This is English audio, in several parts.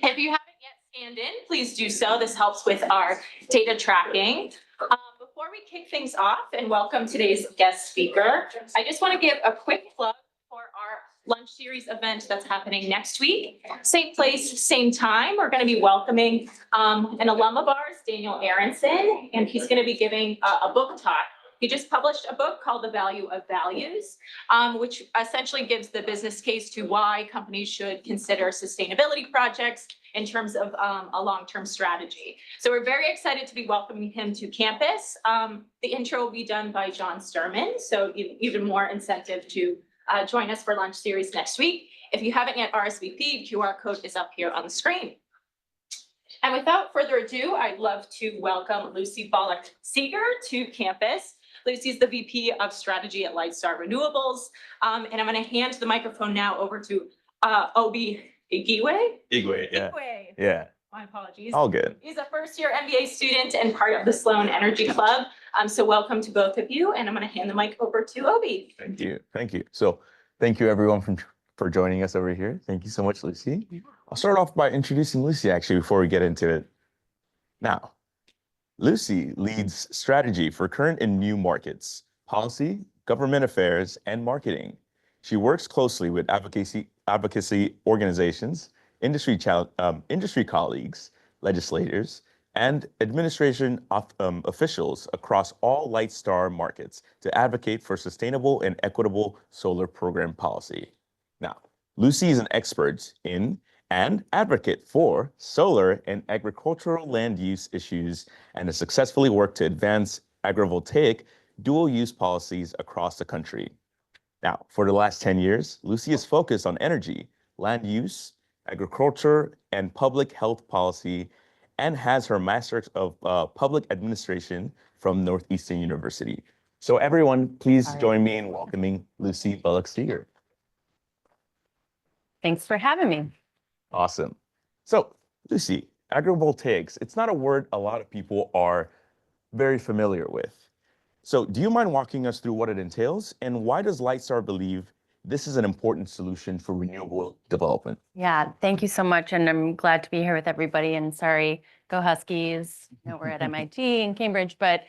If you haven't yet scanned in, please do so. This helps with our data tracking. Before we kick things off and welcome today's guest speaker, I just want to give a quick plug for our lunch series event that's happening next week. Same place, same time. We're going to be welcoming an alum of ours, Daniel Aronson, and he's going to be giving a book talk. He just published a book called The Value of Values, which essentially gives the business case to why companies should consider sustainability projects in terms of a long-term strategy. So we're very excited to be welcoming him to campus. The intro will be done by John Sturman, so even more incentive to join us for lunch series next week. If you haven't yet RSVP'd, QR code is up here on the screen. And without further ado, I'd love to welcome Lucy Bollock-Seeger to campus. Lucy's the VP of Strategy at Lightstar Renewables. And I'm going to hand the microphone now over to Obi Igwe. Igwe, yeah. Igwe. Yeah. My apologies. All good. He's a first-year MBA student and part of the Sloan Energy Club. So welcome to both of you. And I'm going to hand the mic over to Obi. Thank you. Thank you. So thank you, everyone, for joining us over here. Thank you so much, Lucy. I'll start off by introducing Lucy, actually, before we get into it. Now, Lucy leads strategy for current and new markets, policy, government affairs, and marketing. She works closely with advocacy organizations, industry colleagues, legislators, and administration officials across all Lightstar markets to advocate for sustainable and equitable solar program policy. Now, Lucy is an expert in and advocate for solar and agricultural land use issues and has successfully worked to advance agrivoltaic dual-use policies across the country. Now, for the last 10 years, Lucy is focused on energy, land use, agriculture, and public health policy, and has her Master's of Public Administration from Northeastern University. So everyone, please join me in welcoming Lucy Bollock-Seeger. Thanks for having me. Awesome. So, Lucy, agrivoltaics, it's not a word a lot of people are very familiar with. So do you mind walking us through what it entails and why does Lightstar believe this is an important solution for renewable development? Yeah, thank you so much. And I'm glad to be here with everybody. And sorry, go Huskies. We're at MIT and Cambridge, but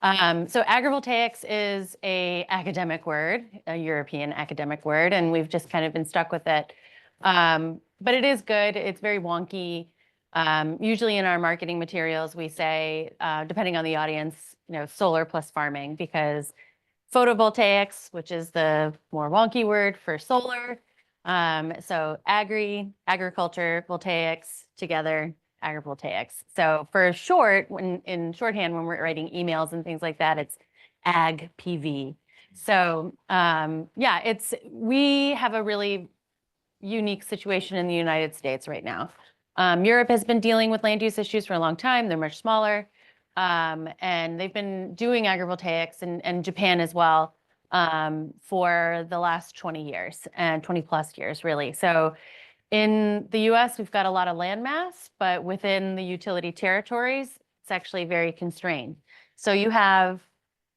so agrivoltaics is an academic word, a European academic word, and we've just kind of been stuck with it. But it is good. It's very wonky. Usually in our marketing materials, we say, depending on the audience, solar plus farming, because photovoltaics, which is the more wonky word for solar. So agriculture, voltaics together, agrivoltaics. So for short, in shorthand, when we're writing emails and things like that, it's ag PV. So yeah, we have a really unique situation in the United States right now. Europe has been dealing with land use issues for a long time. They're much smaller. And they've been doing agrivoltaics and Japan as well for the last 20 years and 20 plus years, really. So in the US, we've got a lot of land mass, but within the utility territories, it's actually very constrained. So you have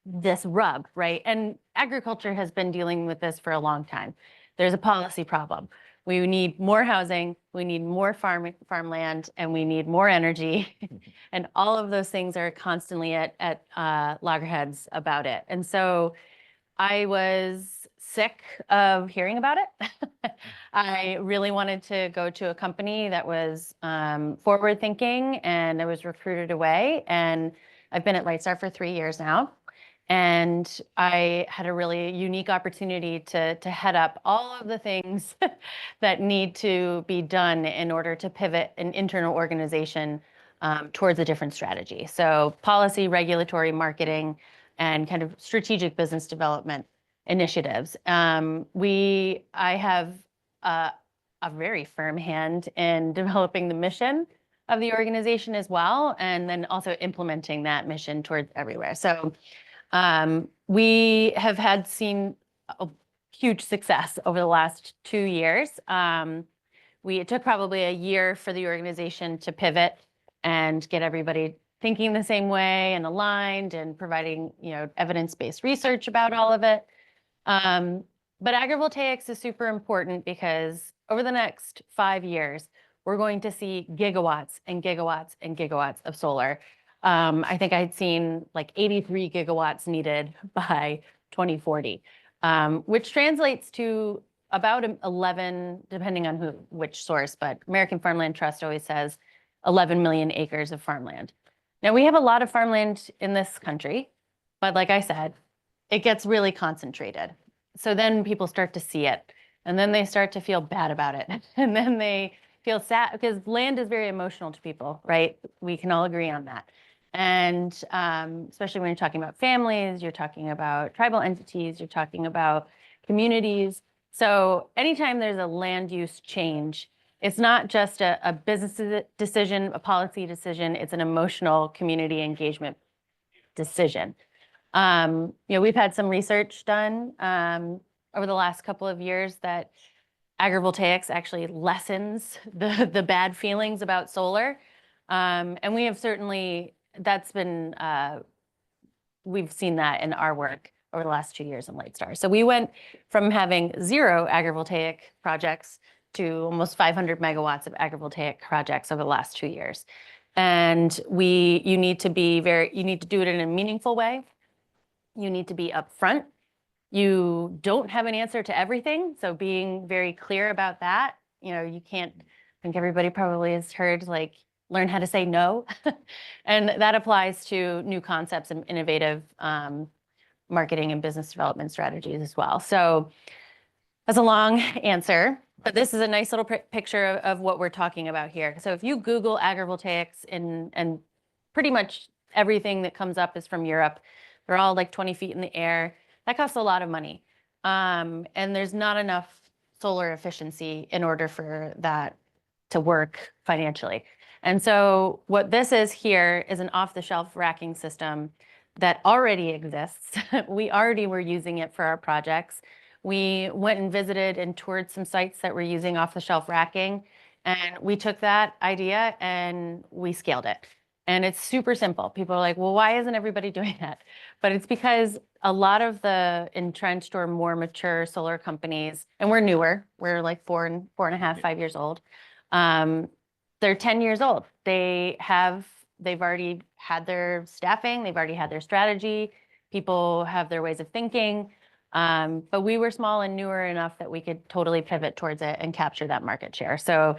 this rub, right? And agriculture has been dealing with this for a long time. There's a policy problem. We need more housing, we need more farmland, and we need more energy. And all of those things are constantly at loggerheads about it. And so I was sick of hearing about it. I really wanted to go to a company that was forward thinking, and I was recruited away. And I've been at Lightstar for 3 years now. And I had a really unique opportunity to head up all of the things that need to be done in order to pivot an internal organization towards a different strategy. So policy, regulatory, marketing, and kind of strategic business development initiatives. I have a very firm hand in developing the mission of the organization as well, and then also implementing that mission towards everywhere. So we have seen a huge success over the last 2 years. It took probably a year for the organization to pivot and get everybody thinking the same way and aligned and providing, evidence-based research about all of it. But agrivoltaics is super important because over the next 5 years, we're going to see gigawatts and gigawatts and gigawatts of solar. I think I'd seen like 83 gigawatts needed by 2040, which translates to about 11, depending on which source, but American Farmland Trust always says 11 million acres of farmland. Now, we have a lot of farmland in this country, but like I said, it gets really concentrated. So then people start to see it, and then they start to feel bad about it. And then they feel sad because land is very emotional to people, right? We can all agree on that. And especially when you're talking about families, you're talking about tribal entities, you're talking about communities. So anytime there's a land use change, it's not just a business decision, a policy decision, it's an emotional community engagement decision. We've had some research done over the last couple of years that agrivoltaics actually lessens the bad feelings about solar. And we have certainly, we've seen that in our work over the last 2 years in Lightstar. So we went from having 0 agrivoltaic projects to almost 500 megawatts of agrivoltaic projects over the last 2 years. And you need to do it in a meaningful way. You need to be upfront. You don't have an answer to everything. So being very clear about that, you can't, I think everybody probably has heard, like, learn how to say no. And that applies to new concepts and innovative marketing and business development strategies as well. So that's a long answer, but this is a nice little picture of what we're talking about here. So if you Google agrivoltaics and pretty much everything that comes up is from Europe, they're all like 20 feet in the air. That costs a lot of money. And there's not enough solar efficiency in order for that to work financially. And so what this is here is an off-the-shelf racking system that already exists. We already were using it for our projects. We went and visited and toured some sites that were using off-the-shelf racking, and we took that idea and we scaled it. And it's super simple. People are like, well, why isn't everybody doing that? But it's because a lot of the entrenched or more mature solar companies, and we're newer, we're like 4.5, 5 years old. They're 10 years old. They've already had their staffing, they've already had their strategy, people have their ways of thinking. But we were small and newer enough that we could totally pivot towards it and capture that market share. So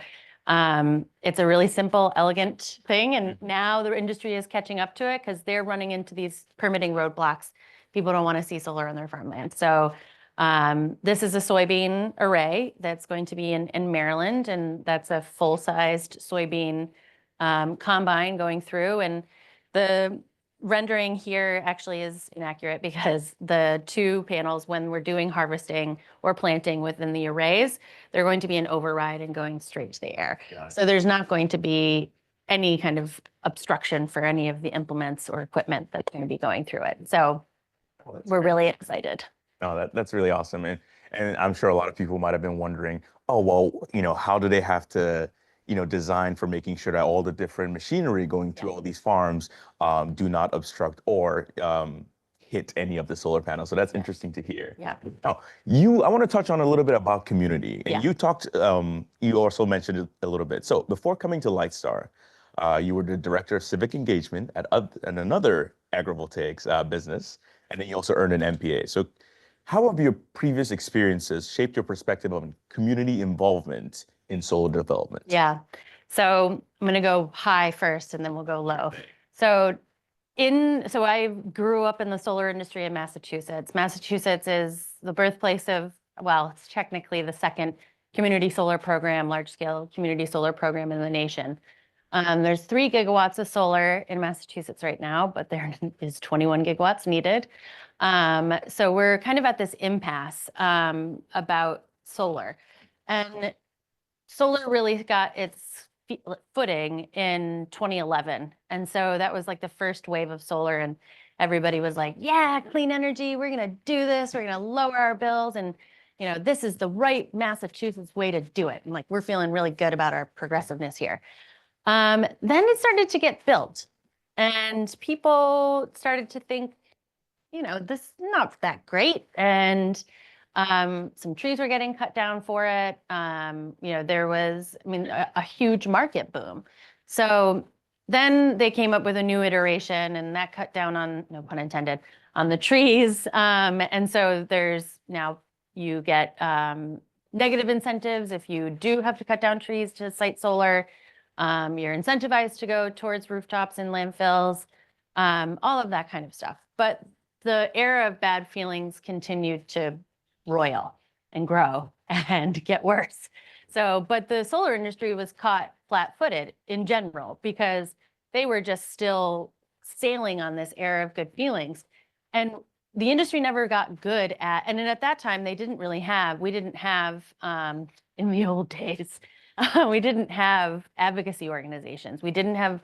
it's a really simple, elegant thing. And now the industry is catching up to it because they're running into these permitting roadblocks. People don't want to see solar on their farmland. So this is a soybean array that's going to be in Maryland, and that's a full-sized soybean combine going through. And the rendering here actually is inaccurate because the 2 panels, when we're doing harvesting or planting within the arrays, they're going to be an override and going straight to the air. So there's not going to be any kind of obstruction for any of the implements or equipment that's going to be going through it. So we're really excited. No, that's really awesome. And I'm sure a lot of people might have been wondering, oh, well, how do they have to, design for making sure that all the different machinery going through all these farms do not obstruct or hit any of the solar panels. So that's interesting to hear. Yeah. Now, I want to touch on a little bit about community. And you also mentioned it a little bit. So before coming to Lightstar, you were the director of civic engagement at another agrivoltaics business, and then you also earned an MPA. So how have your previous experiences shaped your perspective on community involvement in solar development? Yeah. So I'm going to go high first and then we'll go low. So I grew up in the solar industry in Massachusetts. Massachusetts is the birthplace of, it's technically the second community solar program, large scale community solar program in the nation. There's 3 gigawatts of solar in Massachusetts right now, but there is 21 gigawatts needed. So we're kind of at this impasse about solar. And solar really got its footing in 2011. And so that was like the first wave of solar, and everybody was like, yeah, clean energy, we're going to do this, we're going to lower our bills. And, this is the right Massachusetts way to do it. And like, we're feeling really good about our progressiveness here. Then it started to get built, and people started to think, this is not that great. And Some trees were getting cut down for it. There was, a huge market boom. So then they came up with a new iteration and that cut down on, no pun intended, on the trees. And so there's now you get negative incentives if you do have to cut down trees to site solar. You're incentivized to go towards rooftops and landfills, all of that kind of stuff. But the era of bad feelings continued to roil and grow and get worse. So, but the solar industry was caught flat-footed in general because they were just still sailing on this era of good feelings. And the industry never got good at, and then at that time, we didn't have, in the old days, we didn't have advocacy organizations. We didn't have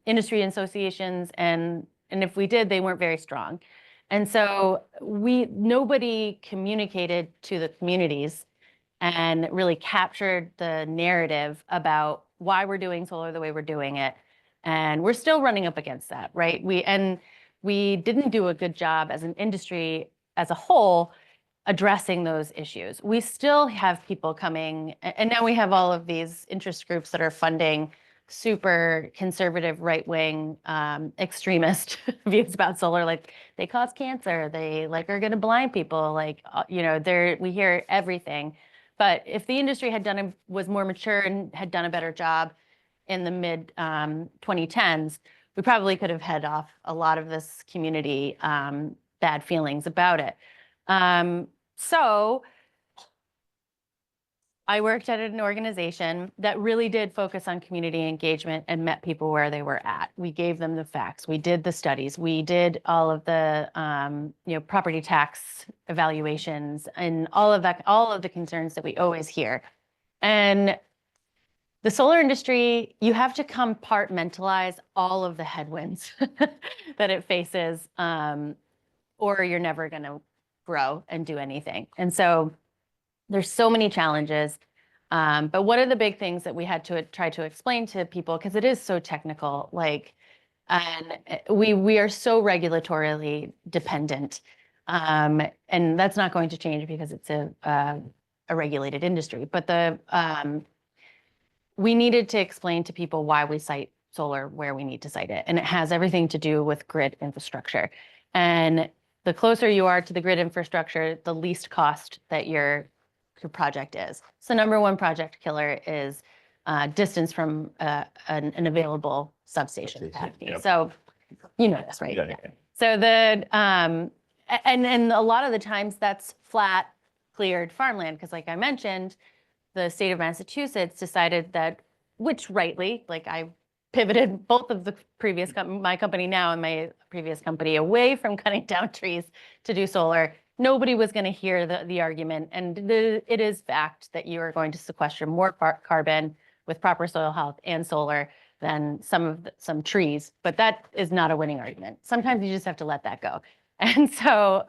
industry associations, and if we did, they weren't very strong. And so nobody communicated to the communities and really captured the narrative about why we're doing solar the way we're doing it. And we're still running up against that, right? We didn't do a good job as an industry as a whole addressing those issues. We still have people coming, and now we have all of these interest groups that are funding super conservative, right-wing, extremist views about solar, like they cause cancer, they are going to blind people, we hear everything. But if the industry was more mature and had done a better job in the mid 2010s, we probably could have head off a lot of this community bad feelings about it. So I worked at an organization that really did focus on community engagement and met people where they were at. We gave them the facts. We did the studies. We did all of the property tax evaluations and all of the concerns that we always hear. And the solar industry, you have to compartmentalize all of the headwinds that it faces, or you're never going to grow and do anything. And so there's so many challenges. But one of the big things that we had to try to explain to people, because it is so technical, and we are so regulatorily dependent. And that's not going to change because it's a regulated industry. But we needed to explain to people why we site solar where we need to site it. And it has everything to do with grid infrastructure. And the closer you are to the grid infrastructure, the least cost that your project is. So number one project killer is distance from an available substation capacity. Yep. So you know this, right? Yeah. So and a lot of the times that's flat, cleared farmland, because like I mentioned, the state of Massachusetts decided that, which rightly, I pivoted both of the previous, my company now and my previous company away from cutting down trees to do solar. Nobody was going to hear the argument. And it is fact that you are going to sequester more carbon with proper soil health and solar than some trees. But that is not a winning argument. Sometimes you just have to let that go. And so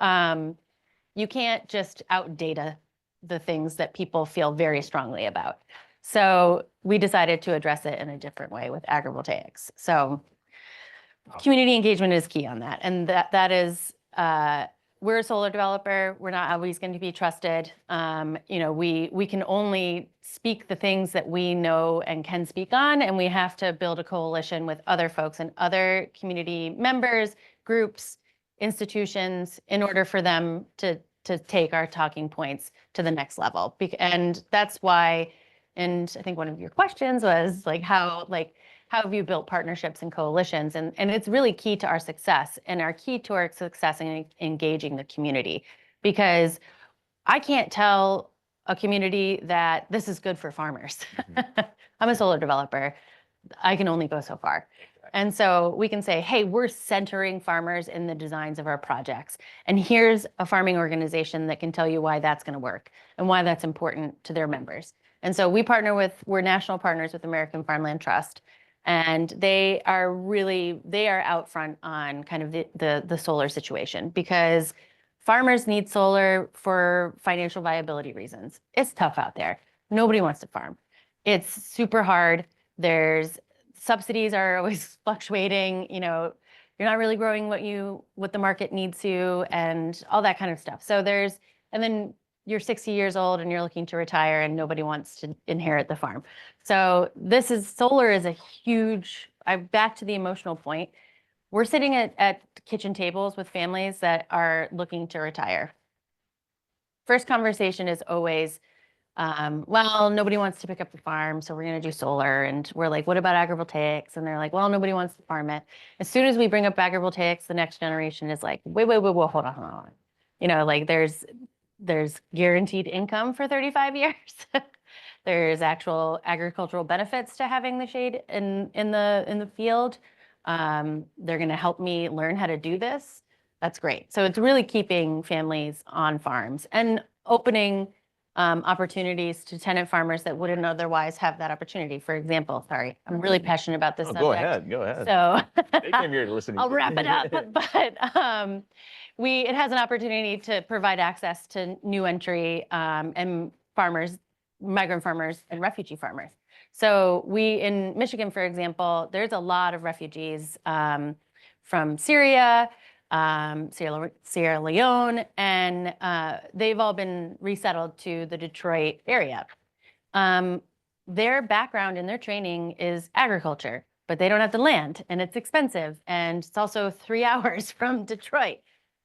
you can't just outdata the things that people feel very strongly about. So we decided to address it in a different way with agrivoltaics. So community engagement is key on that. And that is, we're a solar developer. We're not always going to be trusted. We can only speak the things that we know and can speak on, and we have to build a coalition with other folks and other community members, groups, institutions, in order for them to take our talking points to the next level. And that's why, and I think one of your questions was how have you built partnerships and coalitions? And it's really key to our success in engaging the community, because I can't tell a community that this is good for farmers. Mm-hmm. I'm a solar developer. I can only go so far. And so we can say, hey, we're centering farmers in the designs of our projects. And here's a farming organization that can tell you why that's going to work and why that's important to their members. And so we're national partners with American Farmland Trust. And they are out front on kind of the solar situation, because farmers need solar for financial viability reasons. It's tough out there. Nobody wants to farm. It's super hard. Subsidies are always fluctuating. You're not really growing what the market needs to, and all that kind of stuff. So there's And then you're 60 years old and you're looking to retire and nobody wants to inherit the farm. So solar is a huge, back to the emotional point. We're sitting at kitchen tables with families that are looking to retire. First conversation is always, well, nobody wants to pick up the farm, so we're going to do solar. And we're like, what about agrivoltaics? And they're like, well, nobody wants to farm it. As soon as we bring up agrivoltaics, the next generation is like, wait, hold on. You know, like there's guaranteed income for 35 years. There's actual agricultural benefits to having the shade in the field. They're going to help me learn how to do this. That's great. So it's really keeping families on farms and opening opportunities to tenant farmers that wouldn't otherwise have that opportunity. For example, sorry, I'm really passionate about this Oh, subject. go ahead. So They came here to listen. I'll wrap it up, but it has an opportunity to provide access to new entry and farmers, migrant farmers and refugee farmers. So in Michigan, for example, there's a lot of refugees from Syria, Sierra Leone, and they've all been resettled to the Detroit area. Their background and their training is agriculture, but they don't have the land and it's expensive. And it's also 3 hours from Detroit.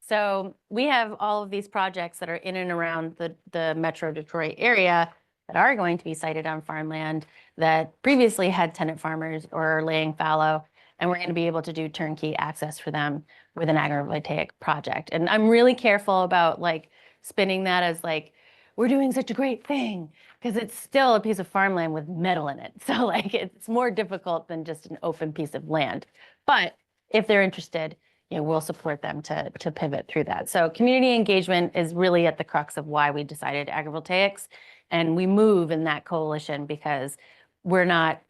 So we have all of these projects that are in and around the Metro Detroit area that are going to be sited on farmland that previously had tenant farmers or laying fallow. And we're going to be able to do turnkey access for them with an agrivoltaic project. And I'm really careful about like spinning that as like, we're doing such a great thing, because it's still a piece of farmland with metal in it. So like it's more difficult than just an open piece of land. But if they're interested, you know, we'll support them to pivot through that. So community engagement is really at the crux of why we decided agrivoltaics. And we move in that coalition because we're not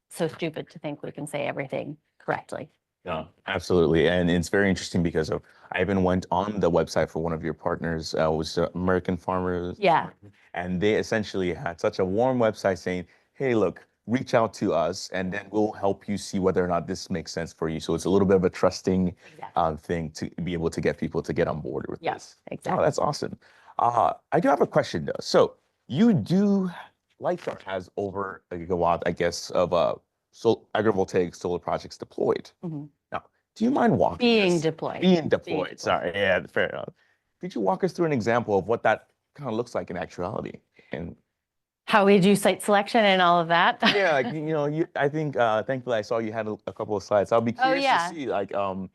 so stupid to think we can say everything correctly. No, absolutely. And it's very interesting because I even went on the website for one of your partners, was American Farmers. Yeah. And they essentially had such a warm website saying, hey, look, reach out to us and then we'll help you see whether or not this makes sense for you. So it's a little bit of a trusting thing to be able to get people to get on board with this. Exactly. Oh, that's awesome. I do have a question though. So you do, Lightstar has over a gigawatt, I guess, of agrivoltaic solar projects deployed. Mhm. Now, do you mind walking Being us- deployed. Being deployed. Sorry, yeah, fair enough. Could you walk us through an example of what that kind of looks like in actuality? And How we do site selection and all of that. yeah, like, I think thankfully I saw you had a couple of slides. I'll be curious yeah. to see like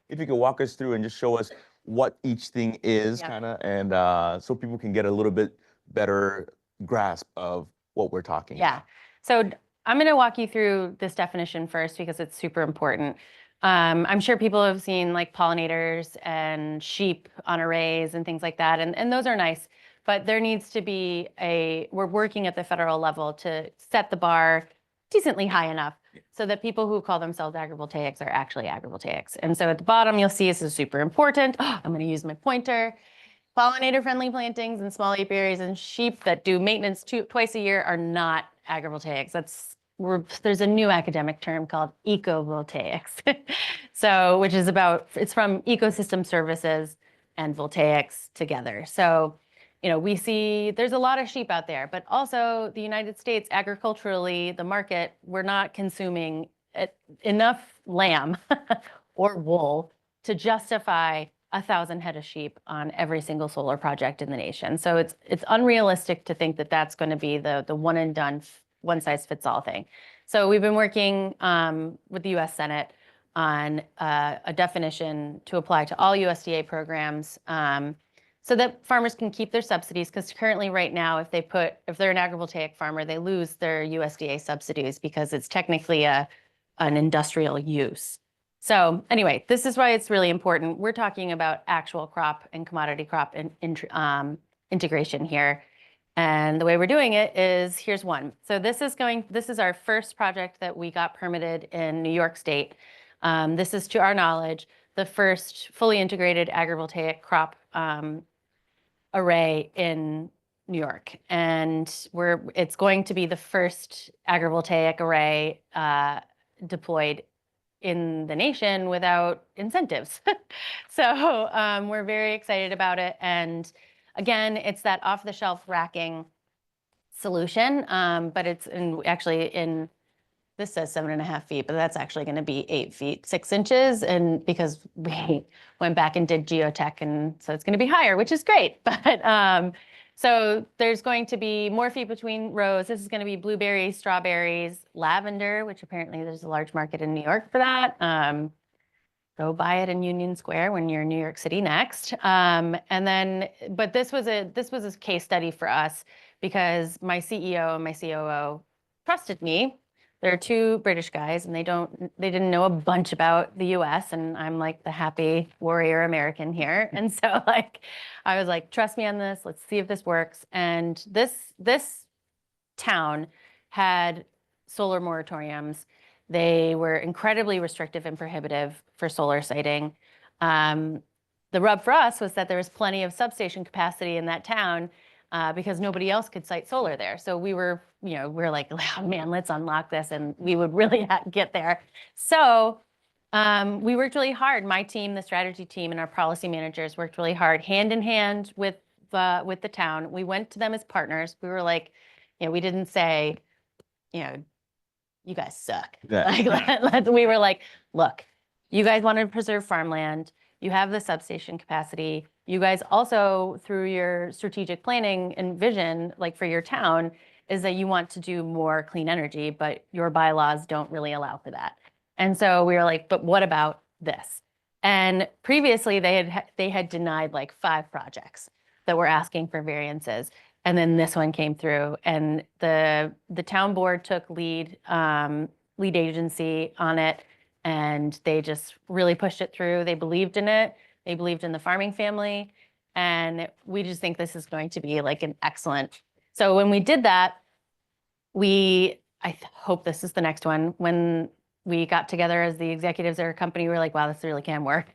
if you could walk us through and just show us what each thing is Yep. kind of, and so people can get a little bit better grasp of what we're talking Yeah. about. So I'm going to walk you through this definition first because it's super important. I'm sure people have seen like pollinators and sheep on arrays and things like that. And those are nice, but there needs to be we're working at the federal level to set the bar decently high enough so that people who call themselves agrivoltaics are actually agrivoltaics. And so at the bottom, you'll see this is super important. I'm going to use my pointer. Pollinator-friendly plantings and small apiaries and sheep that do maintenance twice a year are not agrivoltaics. There's a new academic term called ecovoltaics. Which is it's from ecosystem services and voltaics together. So, we see there's a lot of sheep out there, but also the United States agriculturally, the market, we're not consuming enough lamb or wool to justify 1,000 head of sheep on every single solar project in the nation. So it's unrealistic to think that that's going to be the one and done, one size fits all thing. So we've been working with the U.S. Senate on a definition to apply to all USDA programs so that farmers can keep their subsidies. Because currently right now, if they're an agrivoltaic farmer, they lose their USDA subsidies because it's technically an industrial use. So anyway, this is why it's really important. We're talking about actual crop and commodity crop integration here. And the way we're doing it is, here's one. So this is our first project that we got permitted in New York State. This is, to our knowledge, the first fully integrated agrivoltaic crop array in New York. And it's going to be the first agrivoltaic array deployed in the nation without incentives. So we're very excited about it. And again, it's that off-the-shelf racking solution, but it's actually this says 7.5 feet, but that's actually going to be 8 feet, 6 inches. And because we went back and did geotech, and so it's going to be higher, which is great. But so there's going to be more feet between rows. This is going to be blueberries, strawberries, lavender, which apparently there's a large market in New York for that. Go buy it in Union Square when you're in New York City next. And then, but this was a case study for us because my CEO and my COO trusted me. They're two British guys, and they didn't know a bunch about the US, and I'm like the happy warrior American here. And so like, I was like, trust me on this, let's see if this works. And this town had solar moratoriums. They were incredibly restrictive and prohibitive for solar siting. The rub for us was that there was plenty of substation capacity in that town because nobody else could site solar there. So we were like, oh, man, let's unlock this, and we would really get there. So we worked really hard. My team, the strategy team, and our policy managers worked really hard, hand in hand with the town. We went to them as partners. We were like, we didn't say, you guys suck. Yeah. We were like, look, you guys want to preserve farmland. You have the substation capacity. You guys also, through your strategic planning and vision, like for your town, is that you want to do more clean energy, but your bylaws don't really allow for that. And so we were like, but what about this? And previously they had denied like 5 projects that were asking for variances. And then this one came through, and the town board took lead agency on it, and they just really pushed it through. They believed in it. They believed in the farming family, and we just think this is going to be like an excellent. So when we did that, I hope this is the next one. When we got together as the executives of our company, we were like, wow, this really can work.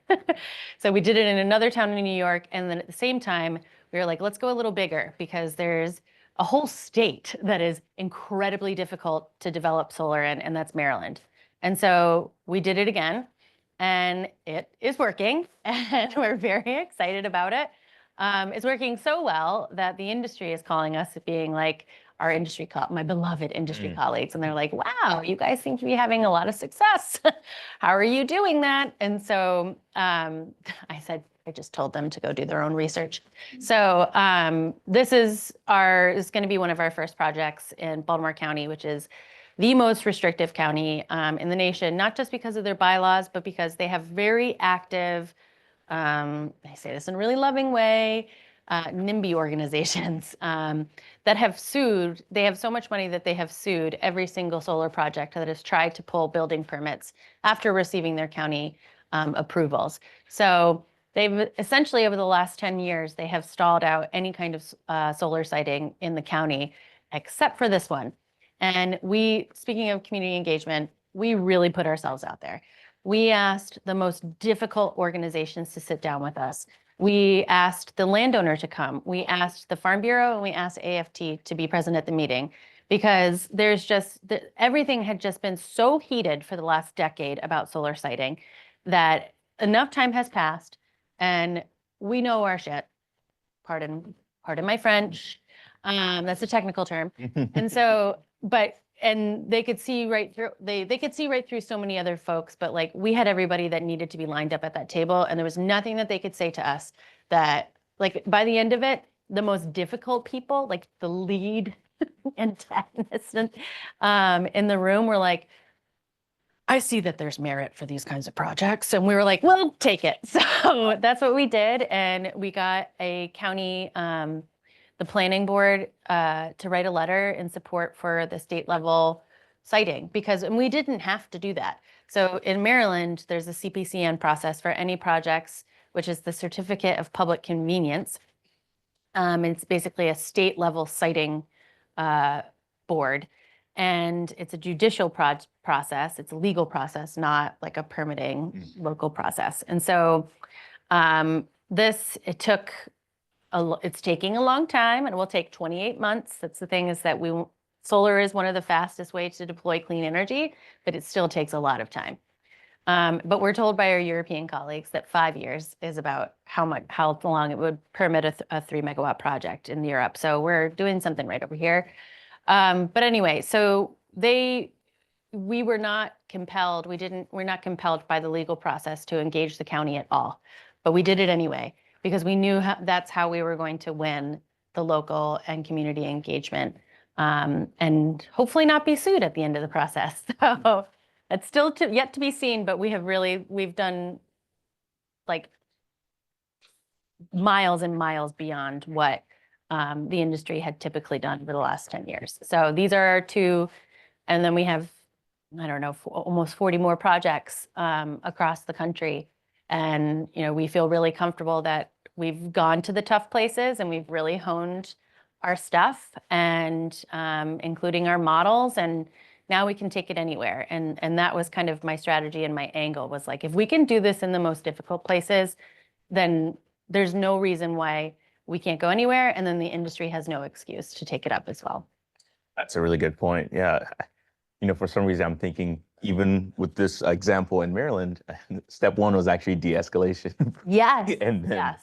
So we did it in another town in New York, and then at the same time, we were like, let's go a little bigger because there's a whole state that is incredibly difficult to develop solar in, and that's Maryland. And so we did it again, and it is working, and we're very excited about it. It's working so well that the industry is calling us, being like our industry, my beloved industry colleagues, and they're like, wow, you guys seem to be having a lot of success. How are you doing that? And so I just told them to go do their own research. So this is going to be one of our first projects in Baltimore County, which is the most restrictive county in the nation, not just because of their bylaws, but because they have very active, I say this in a really loving way, NIMBY organizations that have sued. They have so much money that they have sued every single solar project that has tried to pull building permits after receiving their county approvals. So they've essentially, over the last 10 years, they have stalled out any kind of solar siting in the county, except for this one. And speaking of community engagement, we really put ourselves out there. We asked the most difficult organizations to sit down with us. We asked the landowner to come. We asked the Farm Bureau, and we asked AFT to be present at the meeting, because everything had just been so heated for the last decade about solar siting that enough time has passed, and we know our shit. Pardon my French. That's a technical term. And so, and they could see right through, they could see right through so many other folks, but like we had everybody that needed to be lined up at that table, and there was nothing that they could say to us that, like, by the end of it, the most difficult people, like the lead antagonists in the room, were like, I see that there's merit for these kinds of projects. And we were like, well, take it. So that's what we did. And we got a county, the planning board to write a letter in support for the state level siting, and we didn't have to do that. So in Maryland, there's a CPCN process for any projects, which is the Certificate of Public Convenience. It's basically a state level siting board. And it's a judicial process. It's a legal process, not like a permitting local process. And so it's taking a long time, and it will take 28 months. That's the thing, is that solar is one of the fastest ways to deploy clean energy, but it still takes a lot of time. But we're told by our European colleagues that 5 years is about how long it would permit a 3 megawatt project in Europe. So we're doing something right over here. But anyway, so we were not compelled. We're not compelled by the legal process to engage the county at all, but we did it anyway because we knew that's how we were going to win the local and community engagement, and hopefully not be sued at the end of the process. So it's still yet to be seen, but we've done like miles and miles beyond what the industry had typically done for the last 10 years. So these are our two, and then we have, I don't know, almost 40 more projects across the country. And, we feel really comfortable that we've gone to the tough places and we've really honed our stuff and including our models. And now we can take it anywhere. And that was kind of my strategy and my angle was like, if we can do this in the most difficult places, then there's no reason why we can't go anywhere. And then the industry has no excuse to take it up as well. That's a really good point. Yeah. For some reason, I'm thinking even with this example in Maryland, step one was actually de-escalation. Yes. Yes.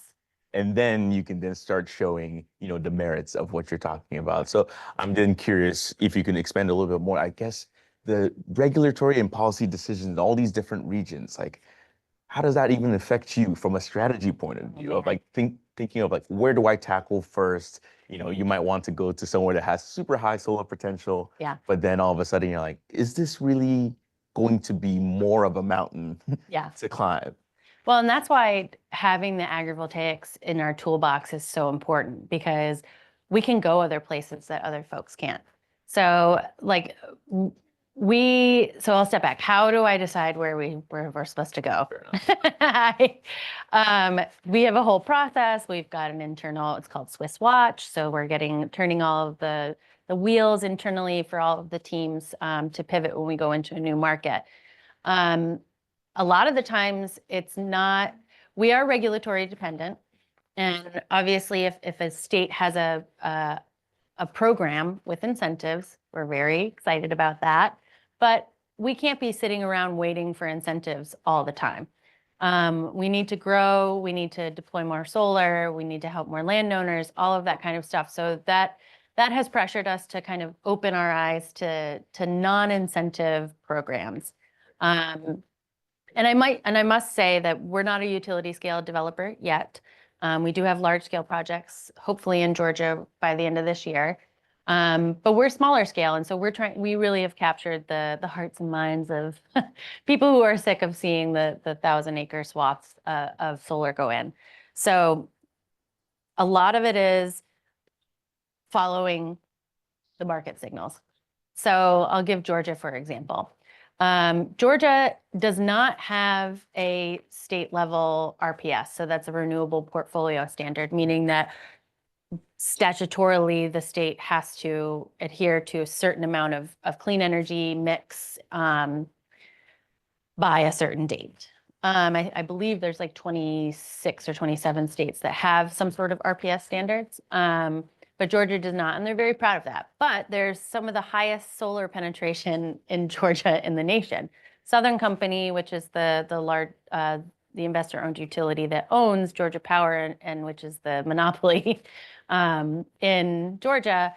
And then you can then start showing, the merits of what you're talking about. So I'm then curious if you can expand a little bit more, I guess, the regulatory and policy decisions in all these different regions, like how does that even affect you from a strategy point of view of like thinking of like, where do I tackle first? You might want to go to somewhere that has super high solar potential. Yeah. But then all of a sudden you're like, is this really going to be more of a mountain to climb? Well, and that's why having the agrivoltaics in our toolbox is so important because we can go other places that other folks can't. So so I'll step back. How do I decide where we're supposed to go? We have a whole process. We've got an internal, it's called Swiss Watch. So we're turning all of the wheels internally for all of the teams to pivot when we go into a new market. A lot of the times we are regulatory dependent. And obviously if a state has a program with incentives, we're very excited about that. But we can't be sitting around waiting for incentives all the time. We need to grow, we need to deploy more solar, we need to help more landowners, all of that kind of stuff. So that has pressured us to kind of open our eyes to non-incentive programs. And I must say that we're not a utility scale developer yet. We do have large scale projects, hopefully in Georgia by the end of this year. But we're smaller scale. And so we really have captured the hearts and minds of people who are sick of seeing the 1,000-acre swaths of solar go in. So a lot of it is following the market signals. So I'll give Georgia, for example. Georgia does not have a state level RPS. So that's a renewable portfolio standard, meaning that statutorily, the state has to adhere to a certain amount of clean energy mix by a certain date. I believe there's like 26 or 27 states that have some sort of RPS standards, but Georgia does not, and they're very proud of that. But there's some of the highest solar penetration in Georgia in the nation. Southern Company, which is the investor-owned utility that owns Georgia Power and which is the monopoly in Georgia,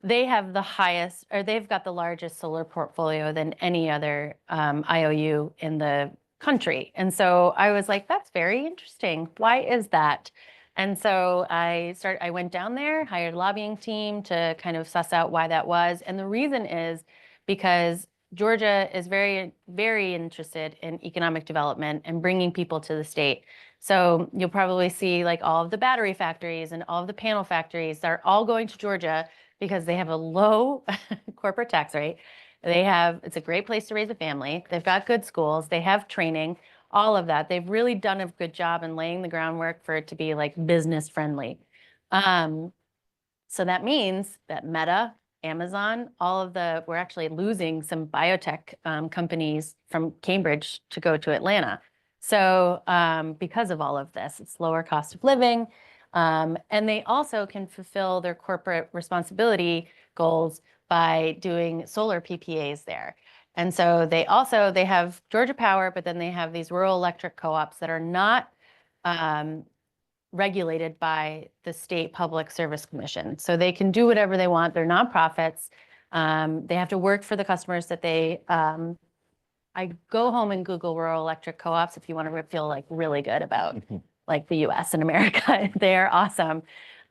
they've got the largest solar portfolio than any other IOU in the country. And so I was like, that's very interesting. Why is that? And so I went down there, hired a lobbying team to kind of suss out why that was. And the reason is because Georgia is very, very interested in economic development and bringing people to the state. So you'll probably see like all of the battery factories and all of the panel factories are all going to Georgia because they have a low corporate tax rate. It's a great place to raise a family. They've got good schools. They have training, all of that. They've really done a good job in laying the groundwork for it to be like business friendly. So that means that Meta, Amazon, we're actually losing some biotech companies from Cambridge to go to Atlanta. So because of all of this, it's lower cost of living. And they also can fulfill their corporate responsibility goals by doing solar PPAs there. And so they have Georgia Power, but then they have these rural electric co-ops that are not regulated by the State Public Service Commission. So they can do whatever they want. They're nonprofits. They have to work for the customers that they, I go home and Google rural electric co-ops if you want to feel like really good about like the US and America. They're awesome.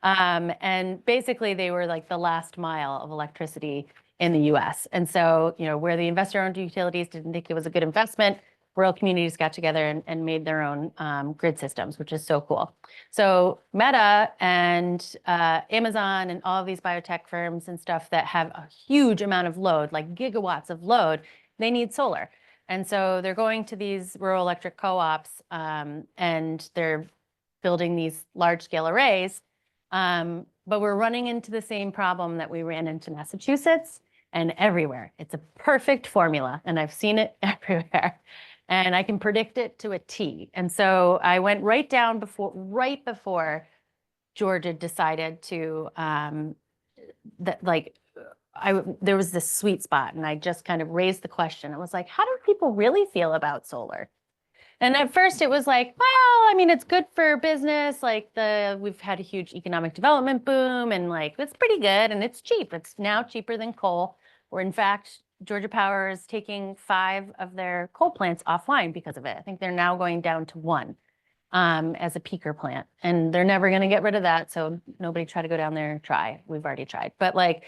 And basically they were like the last mile of electricity in the US. And so, you know, where the investor-owned utilities didn't think it was a good investment, rural communities got together and made their own grid systems, which is so cool. So Meta and Amazon and all of these biotech firms and stuff that have a huge amount of load, like gigawatts of load, they need solar. And so they're going to these rural electric co-ops and they're building these large-scale arrays. But we're running into the same problem that we ran into Massachusetts and everywhere. It's a perfect formula, and I've seen it everywhere. And I can predict it to a T. And so I went right before Georgia decided to there was this sweet spot, and I just kind of raised the question. I was like, how do people really feel about solar? And at first it was like, well, I mean, it's good for business. Like we've had a huge economic development boom, and like it's pretty good, and it's cheap. It's now cheaper than coal. Or in fact, Georgia Power is taking 5 of their coal plants offline because of it. I think they're now going down to 1 as a peaker plant, and they're never going to get rid of that. So nobody try to go down there and try. We've already tried. But like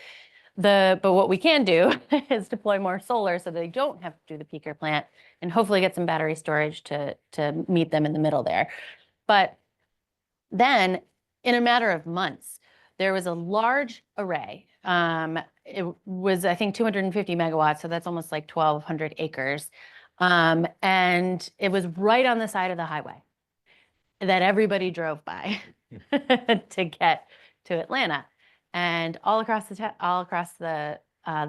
but what we can do is deploy more solar so they don't have to do the peaker plant, and hopefully get some battery storage to meet them in the middle there. But then in a matter of months, there was a large array. It was, I think, 250 megawatts. So that's almost like 1,200 acres. And it was right on the side of the highway that everybody drove by to get to Atlanta, and all across the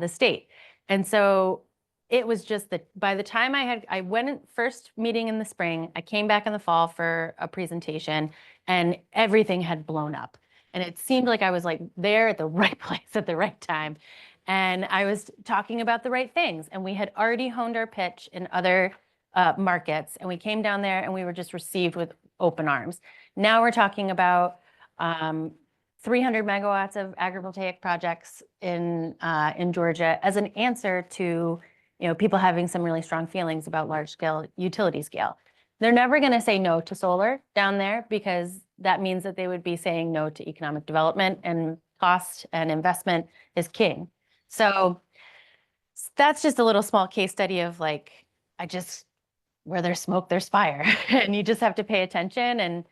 state. And so it was just that by the time I went in first meeting in the spring, I came back in the fall for a presentation, and everything had blown up. And it seemed like I was like there at the right place at the right time. And I was talking about the right things. And we had already honed our pitch in other markets. And we came down there and we were just received with open arms. Now we're talking about 300 megawatts of agrivoltaic projects in Georgia as an answer to, you know, people having some really strong feelings about large scale utility scale. They're never going to say no to solar down there, because that means that they would be saying no to economic development, and cost and investment is king. So that's just a little small case study of like, where there's smoke, there's fire. And you just have to pay attention and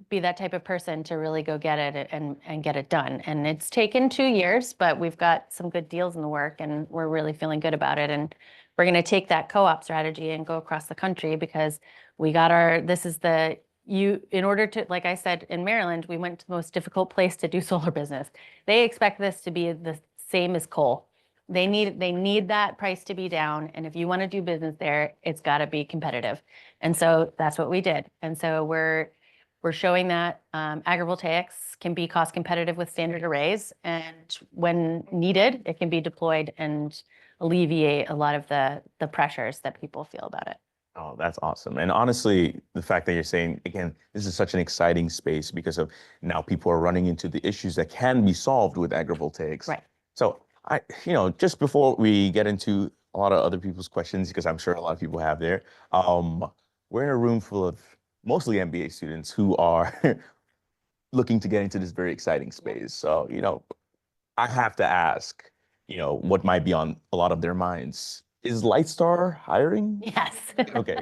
be that type of person to really go get it and get it done. And it's taken 2 years, but we've got some good deals in the work, and we're really feeling good about it. And we're going to take that co-op strategy and go across the country, because we got in order to, like I said, in Maryland, we went to the most difficult place to do solar business. They expect this to be the same as coal. They need that price to be down. And if you want to do business there, it's got to be competitive. And so that's what we did. And so we're showing that agrivoltaics can be cost competitive with standard arrays. And when needed, it can be deployed and alleviate a lot of the pressures that people feel about it. Oh, that's awesome. And honestly, the fact that you're saying, again, this is such an exciting space because of now people are running into the issues that can be solved with agrivoltaics. Right. So just before we get into a lot of other people's questions, because I'm sure a lot of people have there, we're in a room full of mostly MBA students who are looking to get into this very exciting space. So, I have to ask, what might be on a lot of their minds. Is Lightstar hiring? Yes. Okay.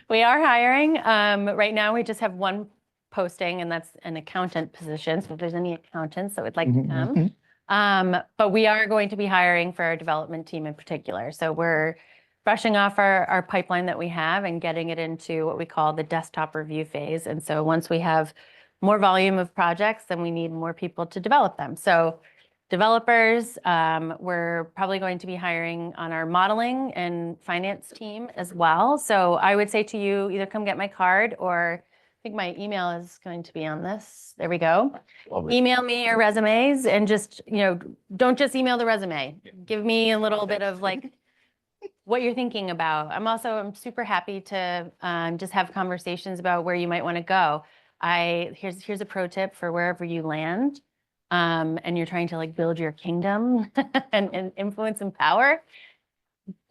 We are hiring. Right now, we just have one posting, and that's an accountant position. So if there's any accountants that would like to come. But we are going to be hiring for our development team in particular. So we're brushing off our pipeline that we have and getting it into what we call the desktop review phase. And so once we have more volume of projects, then we need more people to develop them. So developers, we're probably going to be hiring on our modeling and finance team as well. So I would say to you, either come get my card or think my email is going to be on this. There we go. Love it. Email me your resumes and just, don't just email the resume. Give me a little bit of like what you're thinking about. I'm super happy to just have conversations about where you might want to go. Here's a pro tip for wherever you land, and you're trying to like build your kingdom and influence and power.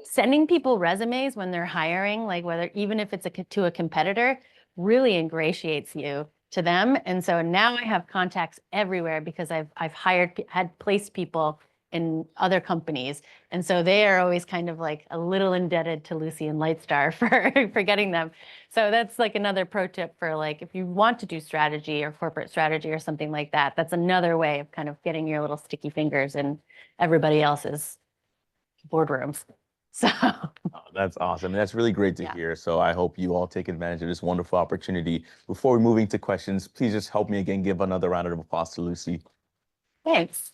Sending people resumes when they're hiring, like whether even if it's to a competitor, really ingratiates you to them. And so now I have contacts everywhere because I've had placed people in other companies. And so they are always kind of like a little indebted to Lucy and Lightstar for getting them. So that's like another pro tip for like, if you want to do strategy or corporate strategy or something like that, that's another way of kind of getting your little sticky fingers in everybody else's boardrooms. So Oh, that's awesome. That's really great to Yeah. hear. So I hope you all take advantage of this wonderful opportunity. Before we move into questions, please just help me again give another round of applause to Lucy. thanks.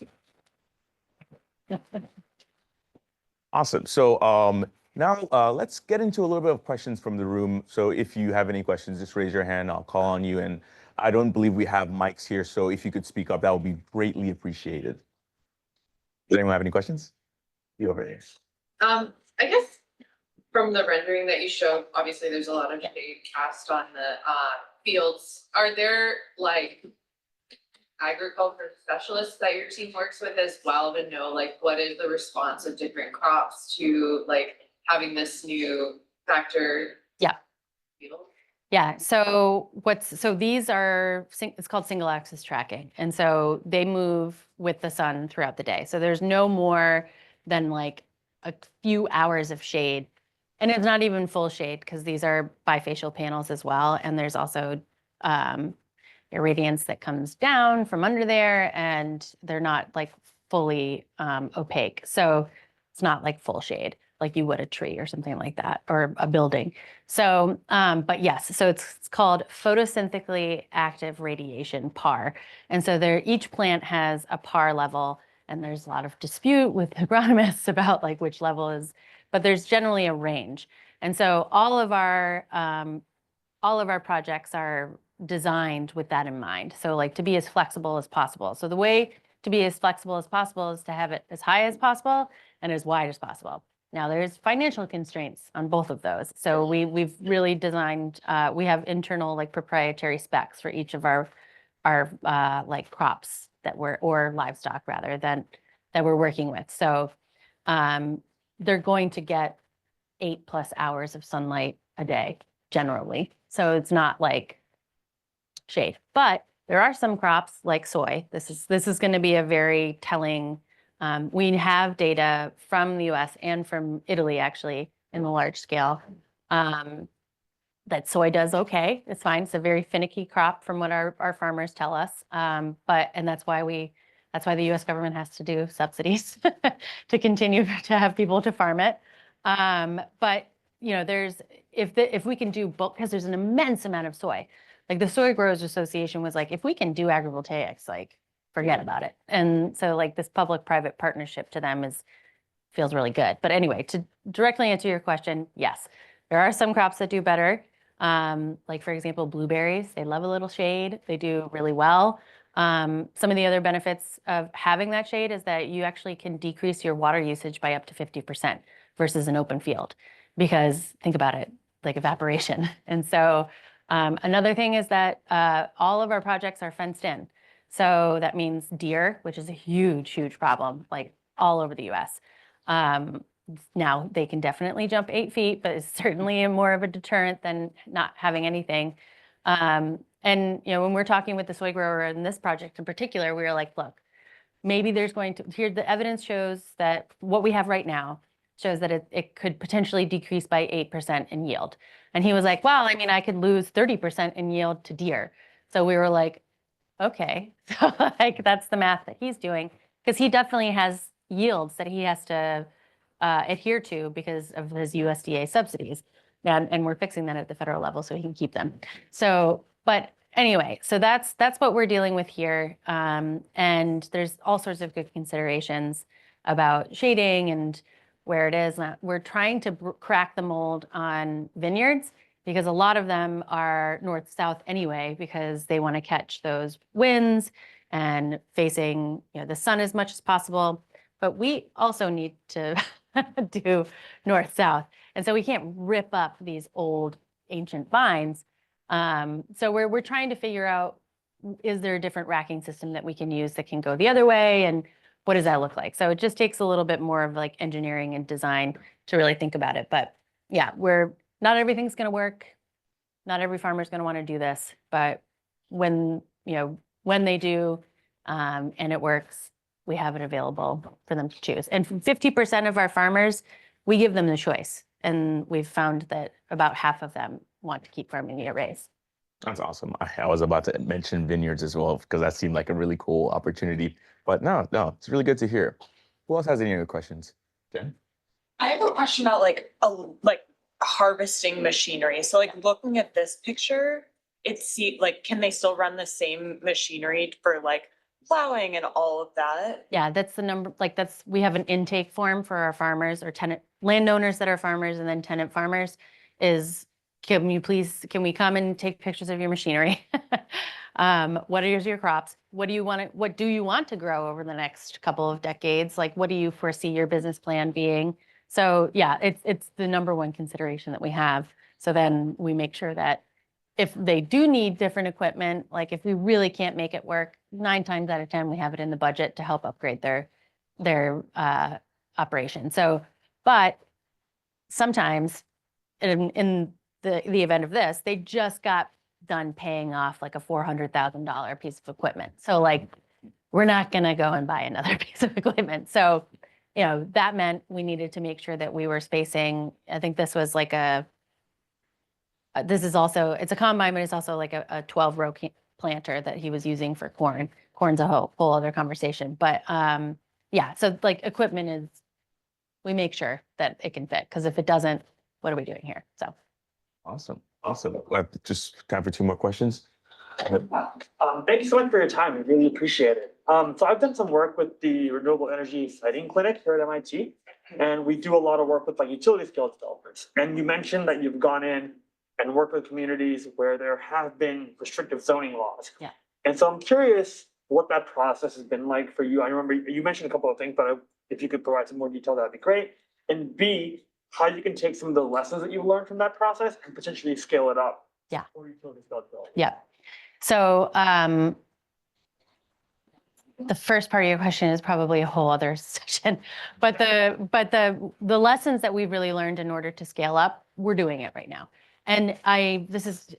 Awesome. So now let's get into a little bit of questions from the room. So if you have any questions, just raise your hand. I'll call on you. And I don't believe we have mics here. So if you could speak up, that would be greatly appreciated. Does anyone have any questions? You over here. I guess from the rendering that you showed, obviously there's a lot of shade cast on the fields. Are there like agriculture specialists that your team works with as well to know like what is the response of different crops to like having this new factor? Yeah. Field? Yeah, so these are, it's called single axis tracking. And so they move with the sun throughout the day. So there's no more than like a few hours of shade. And it's not even full shade because these are bifacial panels as well. And there's also irradiance that comes down from under there, and they're not like fully opaque. So it's not like full shade like you would a tree or something like that, or a building. So, but yes, so it's called photosynthetically active radiation, PAR. And so each plant has a PAR level, and there's a lot of dispute with agronomists about like which level is, but there's generally a range. And so all of our projects are designed with that in mind. So like to be as flexible as possible. So the way to be as flexible as possible is to have it as high as possible and as wide as possible. Now there's financial constraints on both of those. So we've really designed, we have internal like proprietary specs for each of our like crops or livestock rather that we're working with. So they're going to get 8+ hours of sunlight a day generally. So it's not like shade, but there are some crops like soy. This is going to be a very telling. We have data from the US and from Italy, actually, in the large scale, that soy does okay. It's fine. It's a very finicky crop from what our farmers tell us. And that's why the US government has to do subsidies to continue to have people to farm it. But if we can do bulk, because there's an immense amount of soy. Like the Soy Growers Association was like, if we can do agrivoltaics, like forget about it. And so like this public-private partnership to them feels really good. But anyway, to directly answer your question, yes, there are some crops that do better. Like for example, blueberries, they love a little shade. They do really well. Some of the other benefits of having that shade is that you actually can decrease your water usage by up to 50% versus an open field. Because think about it, like evaporation. And so another thing is that all of our projects are fenced in. So that means deer, which is a huge, huge problem, like all over the US. Now they can definitely jump 8 feet, but it's certainly more of a deterrent than not having anything. And when we're talking with the soy grower in this project in particular, we were like, look, maybe there's the evidence shows that what we have right now shows that it could potentially decrease by 8% in yield. And he was like, well, I mean, I could lose 30% in yield to deer. So we were like, okay, so like that's the math that he's doing, because he definitely has yields that he has to adhere to because of his USDA subsidies. And we're fixing that at the federal level so he can keep them. So, but anyway, so that's what we're dealing with here. And there's all sorts of good considerations about shading and where it is. We're trying to crack the mold on vineyards, because a lot of them are north-south anyway, because they want to catch those winds and facing, the sun as much as possible. But we also need to do north-south. And so we can't rip up these old ancient vines. So we're trying to figure out, is there a different racking system that we can use that can go the other way? And what does that look like? So it just takes a little bit more of like engineering and design to really think about it. But yeah, not everything's going to work. Not every farmer is going to want to do this, but when they do, and it works, we have it available for them to choose. And 50% of our farmers, we give them the choice. And we've found that about half of them want to keep farming via raise. That's awesome. I was about to mention vineyards as well, because that seemed like a really cool opportunity. But no, it's really good to hear. Who else has any other questions? Jen? I have a question about like harvesting machinery. So like looking at this picture, can they still run the same machinery for like plowing and all of that? Yeah, that's the number, we have an intake form for our farmers or tenant landowners that are farmers, and then tenant farmers is, can we come and take pictures of your machinery? What are your crops? What do you want to grow over the next couple of decades? Like, what do you foresee your business plan being? So yeah, it's the number one consideration that we have. So then we make sure that if they do need different equipment, like if we really can't make it work, 9 times out of 10, we have it in the budget to help upgrade their operation. So, but sometimes in the event of this, they just got done paying off like a $400,000 piece of equipment. So like, we're not going to go and buy another piece of equipment. So, that meant we needed to make sure that we were spacing. I think this was like it's a combine, but it's also like a 12-row planter that he was using for corn. Corn's a whole other conversation. But yeah, so like equipment we make sure that it can fit, because if it doesn't, what are we doing here? So. Awesome. We have just time for 2 more questions. Thank you so much for your time. I really appreciate it. So I've done some work with the Renewable Energy Siting Clinic here at MIT, and we do a lot of work with like utility scale developers. And you mentioned that you've gone in and worked with communities where there have been restrictive zoning laws. Yeah. And so I'm curious what that process has been like for you. I remember you mentioned a couple of things, but if you could provide some more detail, that'd be great. And B, how you can take some of the lessons that you've learned from that process and potentially scale it up. Yeah. For utility scale developers. Yeah. So the first part of your question is probably a whole other session, but the lessons that we've really learned in order to scale up, we're doing it right now. And this is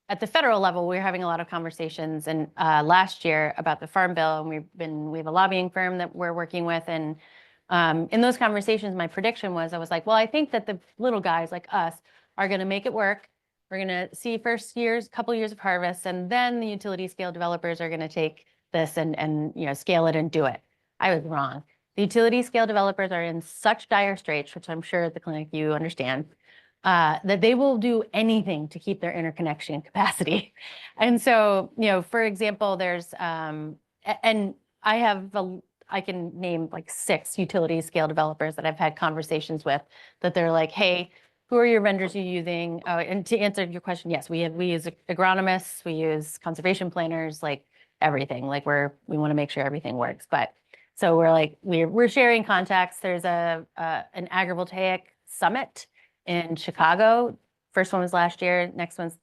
at the federal level, we're having a lot of conversations and last year about the Farm Bill, and we have a lobbying firm that we're working with, and in those conversations, my prediction was, I was like, well, I think that the little guys like us are going to make it work. We're going to see couple years of harvest, and then the utility scale developers are going to take this and scale it and do it. I was wrong. The utility scale developers are in such dire straits, which I'm sure at the clinic you understand, that they will do anything to keep their interconnection capacity. And so, for example, there's, and I can name like 6 utility scale developers that I've had conversations with that they're like, hey, who are your vendors you're using? Oh, and to answer your question, yes, we use agronomists, we use conservation planners, like everything. Like we want to make sure everything works. But so we're sharing contacts. There's an agrivoltaic summit in Chicago. First one was last year. Next one's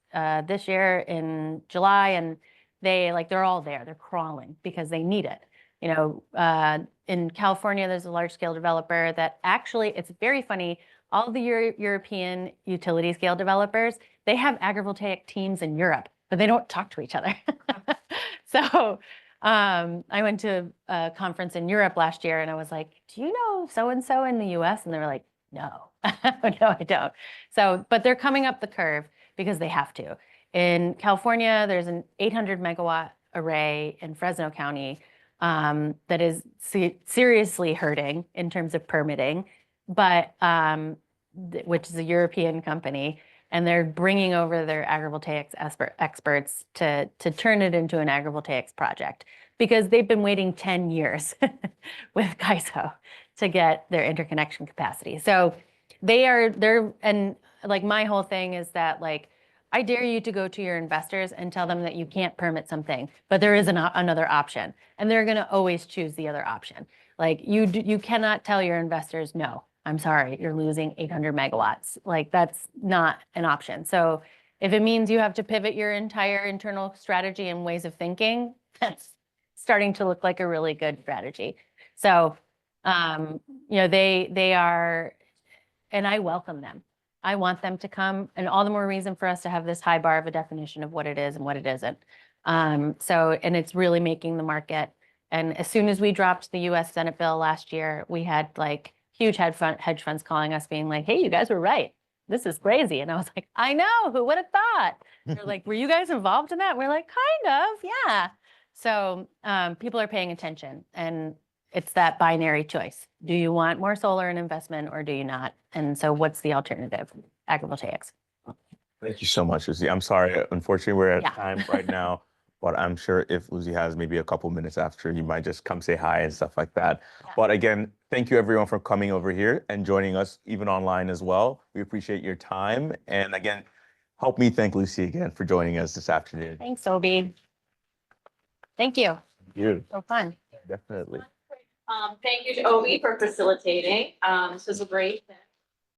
this year in July, and they're all there. They're crawling because they need it. In California, there's a large scale developer that actually, it's very funny. All of the European utility scale developers, they have agrivoltaic teams in Europe, but they don't talk to each other. So I went to a conference in Europe last year and I was like, do you know so-and-so in the US? And they were like, no, no, I don't. So, but they're coming up the curve because they have to. In California, there's an 800 megawatt array in Fresno County that is seriously hurting in terms of permitting, but which is a European company, and they're bringing over their agrivoltaics experts to turn it into an agrivoltaics project because they've been waiting 10 years with CAISO to get their interconnection capacity. So they're, and like my whole thing is that like, I dare you to go to your investors and tell them that you can't permit something, but there is another option, and they're going to always choose the other option. Like you cannot tell your investors, no, I'm sorry, you're losing 800 megawatts. Like that's not an option. So if it means you have to pivot your entire internal strategy and ways of thinking, that's starting to look like a really good strategy. So, they are, and I welcome them. I want them to come, and all the more reason for us to have this high bar of a definition of what it is and what it isn't. And it's really making the market. And as soon as we dropped the US Senate bill last year, we had like huge hedge funds calling us being like, hey, you guys were right. This is crazy. And I was like, I know, who would have thought? They're like, were you guys involved in that? We're like, kind of, yeah. So people are paying attention, and it's that binary choice. Do you want more solar and investment, or do you not? And so what's the alternative? Agrivoltaics. Thank you so much, Lucy. I'm sorry. Unfortunately, we're at Yeah. time right now, but I'm sure if Lucy has maybe a couple minutes after, you might just come say hi and stuff like that. Yeah. But again, thank you everyone for coming over here and joining us even online as well. We appreciate your time. And again, help me thank Lucy again for joining us this afternoon. Thanks, Obi. Thank you. You, So fun. definitely. Thank you to Obi for facilitating. This was a great.